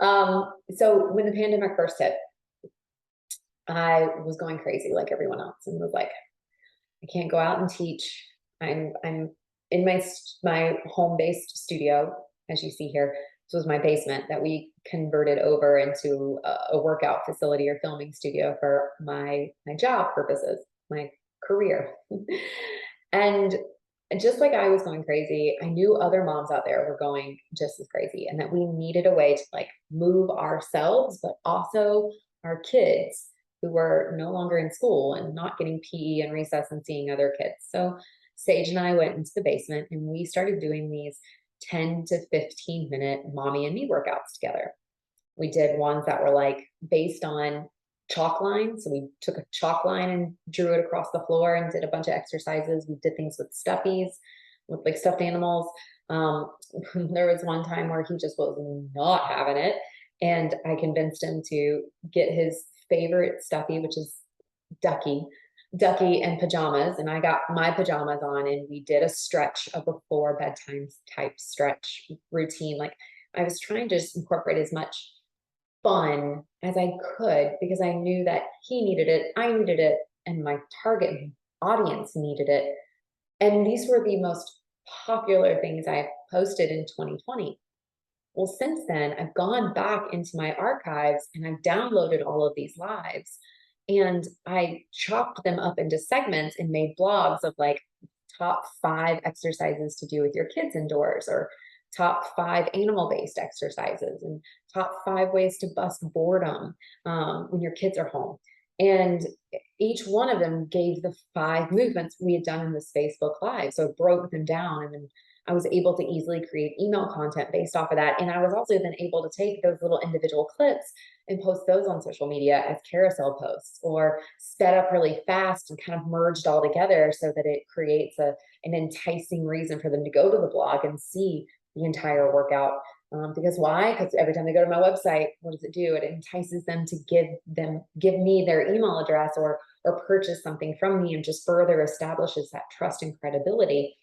So when the pandemic first hit, I was going crazy like everyone else and was like, I can't go out and teach. I'm in my home-based studio, as you see here, This was my basement that we converted over into a workout facility or filming studio for my job purposes, my career. And just like I was going crazy, I knew other moms out there were going just as crazy, and that we needed a way to like move ourselves, but also our kids who were no longer in school and not getting PE and recess and seeing other kids. So Sage and I went into the basement and we started doing these 10 to 15-minute mommy and me workouts together. We did ones that were like based on chalk lines. So we took a chalk line and drew it across the floor and did a bunch of exercises. We did things with stuffies, with like stuffed animals. There was one time where he just was not having it. And I convinced him to get his favorite stuffy, which is Ducky and pajamas. And I got my pajamas on and we did a stretch, a before bedtime type stretch routine. Like I was trying to just incorporate as much fun as I could because I knew that he needed it, I needed it, and my target audience needed it. And these were the most popular things I posted in 2020. Well, since then, I've gone back into my archives and I've downloaded all of these lives and I chopped them up into segments and made blogs of like top 5 exercises to do with your kids indoors, or top 5 animal-based exercises, and top 5 ways to bust boredom when your kids are home. And each one of them gave the 5 movements we had done in this Facebook Live. So I broke them down, and then I was able to easily create email content based off of that. And I was also then able to take those little individual clips and post those on social media as carousel posts, or sped up really fast and kind of merged all together so that it creates an enticing reason for them to go to the blog and see the entire workout. Because why? Because every time they go to my website, what does it do? It entices them to give me their email address or purchase something from me, and just further establishes that trust and credibility.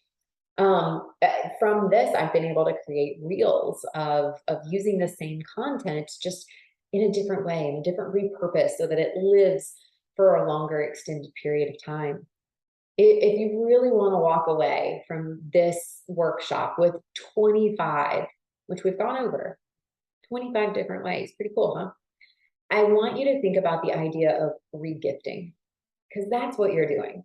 From this, I've been able to create reels of using the same content just in a different way, in a different repurpose, so that it lives for a longer extended period of time. If you really want to walk away from this workshop with 25, which we've gone over, 25 different ways, pretty cool, huh? I want you to think about the idea of regifting, because that's what you're doing,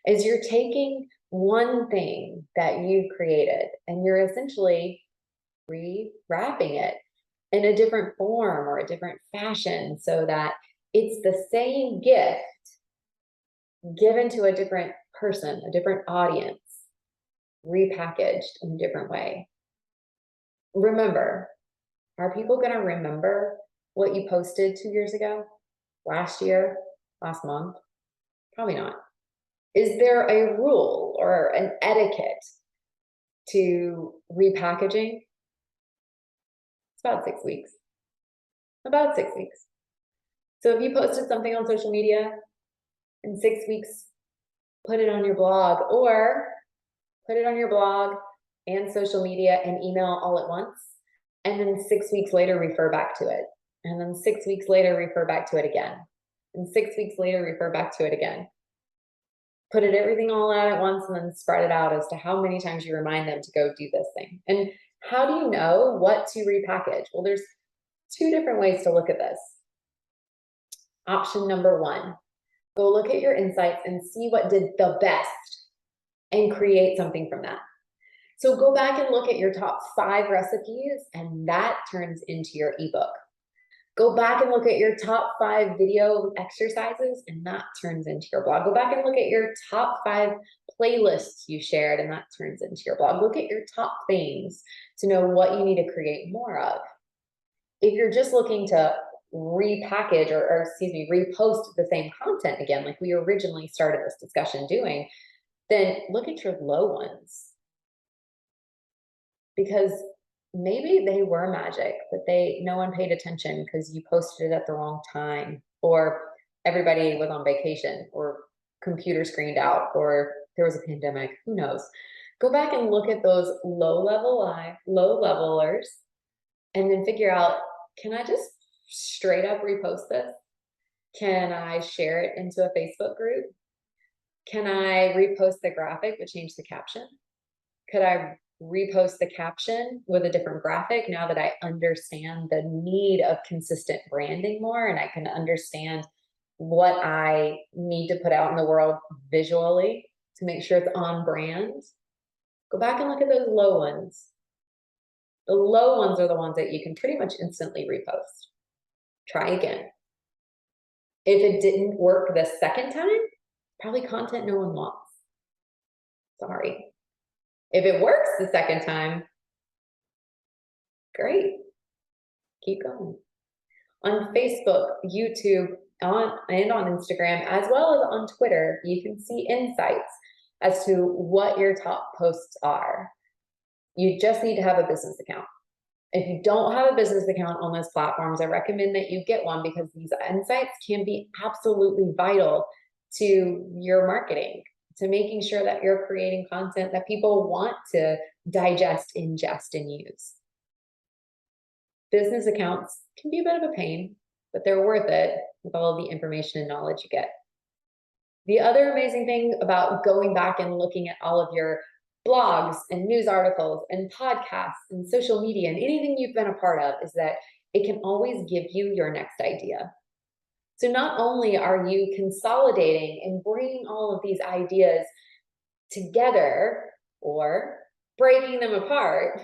is you're taking one thing that you created and you're essentially rewrapping it in a different form or a different fashion so that it's the same gift given to a different person, a different audience, repackaged in a different way. Remember, are people going to remember what you posted 2 years ago, last year, last month? Probably not. Is there a rule or an etiquette to repackaging? It's about 6 weeks. About 6 weeks. So if you posted something on social media in 6 weeks, put it on your blog, or put it on your blog and social media and email all at once. And then 6 weeks later, refer back to it. And then 6 weeks later, refer back to it again. And 6 weeks later, refer back to it again. Put it everything all out at once and then spread it out as to how many times you remind them to go do this thing. And how do you know what to repackage? Well, there's 2 different ways to look at this. Option number 1, go look at your insights and see what did the best and create something from that. So go back and look at your top 5 recipes, and that turns into your ebook. Go back and look at your top 5 video exercises, and that turns into your blog. Go back and look at your top 5 playlists you shared, and that turns into your blog. Look at your top things to know what you need to create more of. If you're just looking to repackage or repost the same content again, like we originally started this discussion doing, then look at your low ones. Because maybe they were magic, but no one paid attention because you posted it at the wrong time, or everybody was on vacation, or computer screened out, or there was a pandemic, who knows. Go back and look at those low levelers and then figure out, can I just straight up repost this? Can I share it into a Facebook group? Can I repost the graphic but change the caption? Could I repost the caption with a different graphic now that I understand the need of consistent branding more, and I can understand what I need to put out in the world visually to make sure it's on brand. Go back and look at those low ones. The low ones are the ones that you can pretty much instantly repost. Try again. If it didn't work the second time, probably content no one wants. Sorry. If it works the second time, great. Keep going. On Facebook, YouTube, and on Instagram, as well as on Twitter, you can see insights as to what your top posts are. You just need to have a business account. If you don't have a business account on those platforms, I recommend that you get one, because these insights can be absolutely vital to your marketing, to making sure that you're creating content that people want to digest, ingest, and use. Business accounts can be a bit of a pain, but they're worth it with all of the information and knowledge you get. The other amazing thing about going back and looking at all of your blogs and news articles and podcasts and social media and anything you've been a part of is that it can always give you your next idea. So not only are you consolidating and bringing all of these ideas together or breaking them apart,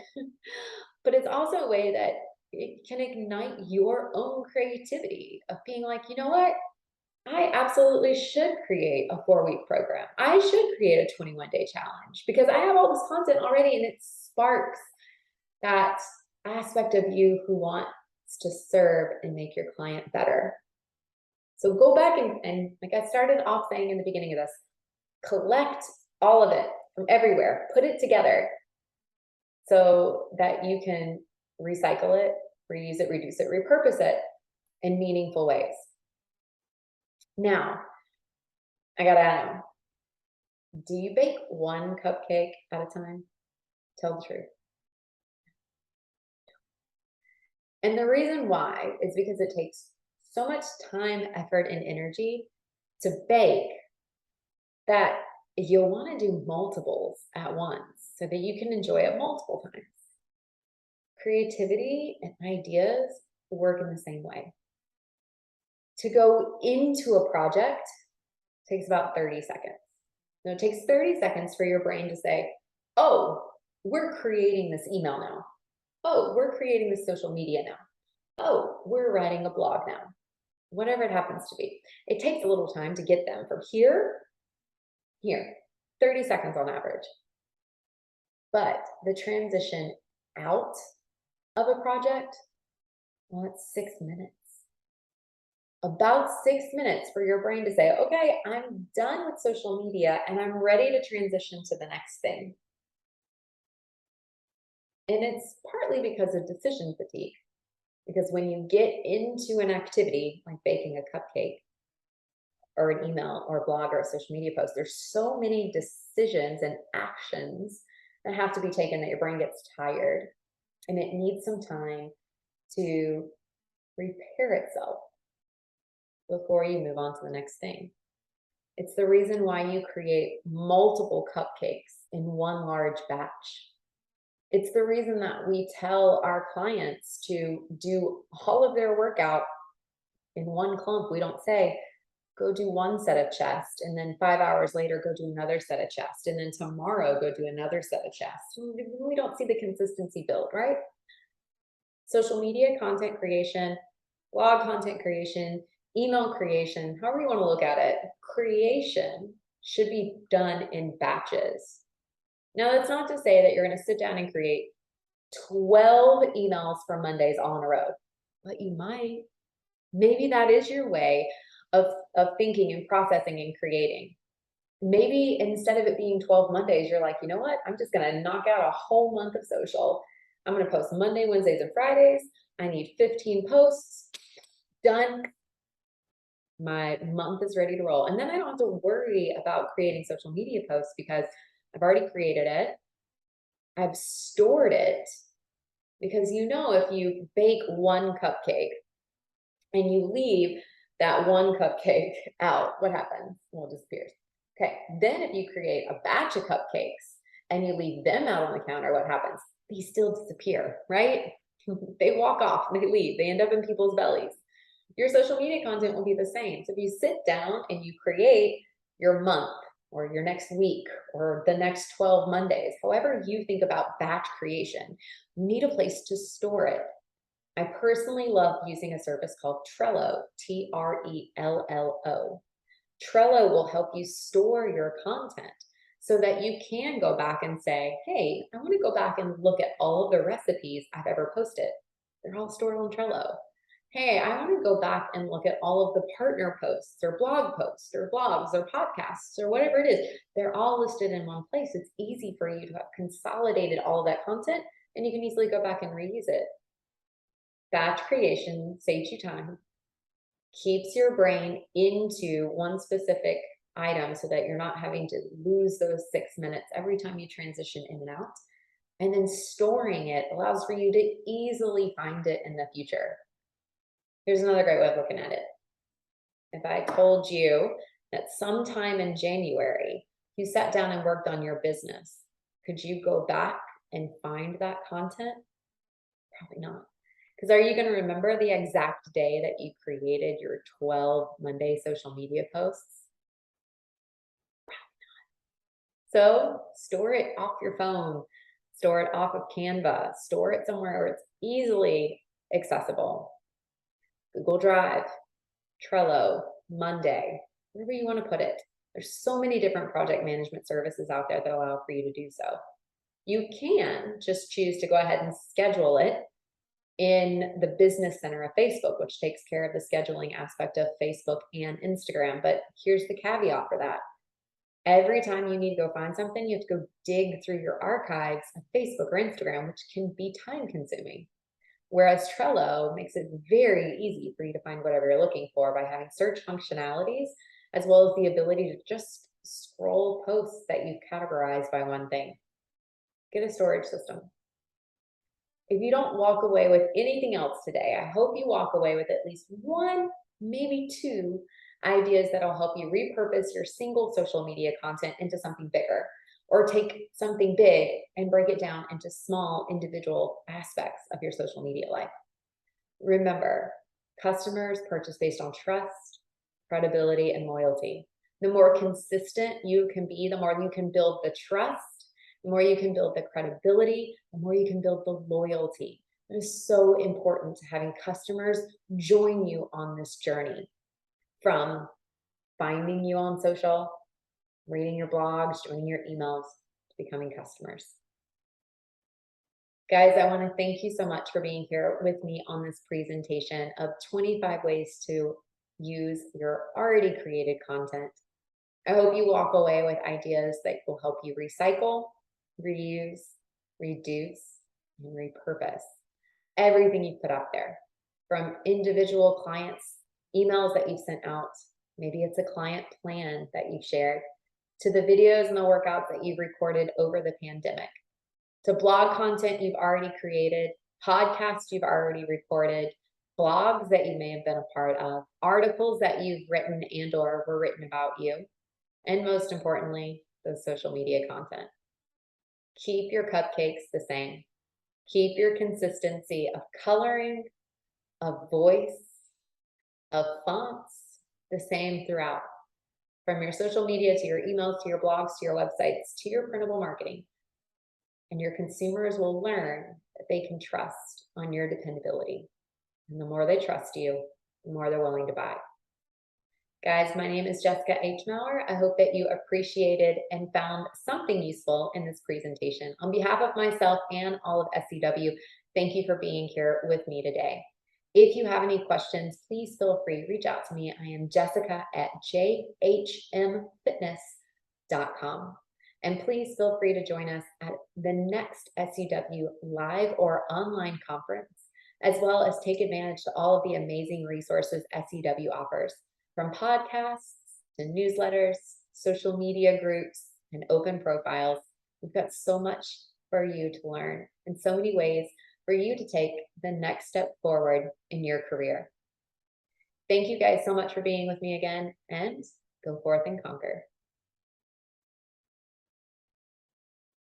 but it's also a way that it can ignite your own creativity of being like, you know what? I absolutely should create a 4-week program. I should create a 21-day challenge because I have all this content already, and it sparks that aspect of you who wants to serve and make your client better. So go back and like I started off saying in the beginning of this, collect all of it from everywhere, put it together so that you can recycle it, reuse it, reduce it, repurpose it in meaningful ways. Now, I gotta add on. Do you bake one cupcake at a time? Tell the truth. And the reason why is because it takes so much time, effort, and energy to bake that you'll want to do multiples at once so that you can enjoy it multiple times. Creativity and ideas work in the same way. To go into a project takes about 30 seconds. Now, it takes 30 seconds for your brain to say, oh, we're creating this email now. Oh, we're creating this social media now. Oh, we're writing a blog now. Whatever it happens to be. It takes a little time to get them from here, 30 seconds on average. But the transition out of a project, well, it's 6 minutes. About 6 minutes for your brain to say, okay, I'm done with social media and I'm ready to transition to the next thing. And it's partly because of decision fatigue. Because when you get into an activity like baking a cupcake or an email or a blog or a social media post, there's so many decisions and actions that have to be taken that your brain gets tired and it needs some time to repair itself before you move on to the next thing. It's the reason why you create multiple cupcakes in one large batch. It's the reason that we tell our clients to do all of their workout in one clump. We don't say, go do one set of chest, and then 5 hours later, go do another set of chest, and then tomorrow, go do another set of chest. We don't see the consistency build, right? Social media content creation, blog content creation, email creation, however you want to look at it, creation should be done in batches. Now, that's not to say that you're going to sit down and create 12 emails for Mondays all in a row, but you might. Maybe that is your way of thinking and processing and creating. Maybe instead of it being 12 Mondays, you're like, you know what? I'm just going to knock out a whole month of social. I'm going to post Monday, Wednesdays, and Fridays. I need 15 posts. Done. My month is ready to roll. And then I don't have to worry about creating social media posts because I've already created it. I've stored it. Because you know, if you bake one cupcake and you leave that one cupcake out, what happens? Well, it disappears. Okay, then if you create a batch of cupcakes and you leave them out on the counter, what happens? They still disappear, right? They walk off, they leave, they end up in people's bellies. Your social media content will be the same. So if you sit down and you create your month or your next week or the next 12 Mondays, however you think about batch creation, you need a place to store it. I personally love using a service called Trello, Trello. Trello will help you store your content so that you can go back and say, hey, I want to go back and look at all of the recipes I've ever posted. They're all stored on Trello. Hey, I want to go back and look at all of the partner posts or blog posts or blogs or podcasts or whatever it is. They're all listed in one place. It's easy for you to have consolidated all of that content, and you can easily go back and reuse it. Batch creation saves you time, keeps your brain into one specific item so that you're not having to lose those 6 minutes every time you transition in and out. And then storing it allows for you to easily find it in the future. Here's another great way of looking at it. If I told you that sometime in January, you sat down and worked on your business, could you go back and find that content? Probably not. Because are you going to remember the exact day that you created your 12 Monday social media posts? So store it off your phone, store it off of Canva, store it somewhere where it's easily accessible. Google Drive, Trello, Monday, wherever you want to put it. There's so many different project management services out there that allow for you to do so. You can just choose to go ahead and schedule it in the business center of Facebook, which takes care of the scheduling aspect of Facebook and Instagram. But here's the caveat for that. Every time you need to go find something, you have to go dig through your archives of Facebook or Instagram, which can be time consuming. Whereas Trello makes it very easy for you to find whatever you're looking for by having search functionalities, as well as the ability to just scroll posts that you've categorized by one thing. Get a storage system. If you don't walk away with anything else today, I hope you walk away with at least one, maybe two ideas that'll help you repurpose your single social media content into something bigger, or take something big and break it down into small individual aspects of your social media life. Remember, customers purchase based on trust, credibility, and loyalty. The more consistent you can be, the more you can build the trust, the more you can build the credibility, the more you can build the loyalty. It is so important to having customers join you on this journey, from finding you on social, reading your blogs, joining your emails, to becoming customers. Guys, I want to thank you so much for being here with me on this presentation of 25 ways to use your already created content. I hope you walk away with ideas that will help you recycle, reuse, reduce, and repurpose everything you put out there, from individual clients, emails that you've sent out, maybe it's a client plan that you've shared, to the videos and the workouts that you've recorded over the pandemic, to blog content you've already created, podcasts you've already recorded, blogs that you may have been a part of, articles that you've written and or were written about you, and most importantly, the social media content. Keep your cupcakes the same. Keep your consistency of coloring, of voice, of fonts the same throughout. From your social media to your emails, to your blogs, to your websites, to your printable marketing. And your consumers will learn that they can trust on your dependability. And the more they trust you, the more they're willing to buy. Guys, my name is Jessica H. Maurer. I hope that you appreciated and found something useful in this presentation. On behalf of myself and all of SCW, thank you for being here with me today. If you have any questions, please feel free, reach out to me. I am jessica@jhmfitness.com. And please feel free to join us at the next SCW live or online conference, as well as take advantage of all of the amazing resources SCW offers, from podcasts to newsletters, social media groups, and open profiles. We've got so much for you to learn and so many ways for you to take the next step forward in your career. Thank you guys so much for being with me again, and go forth and conquer.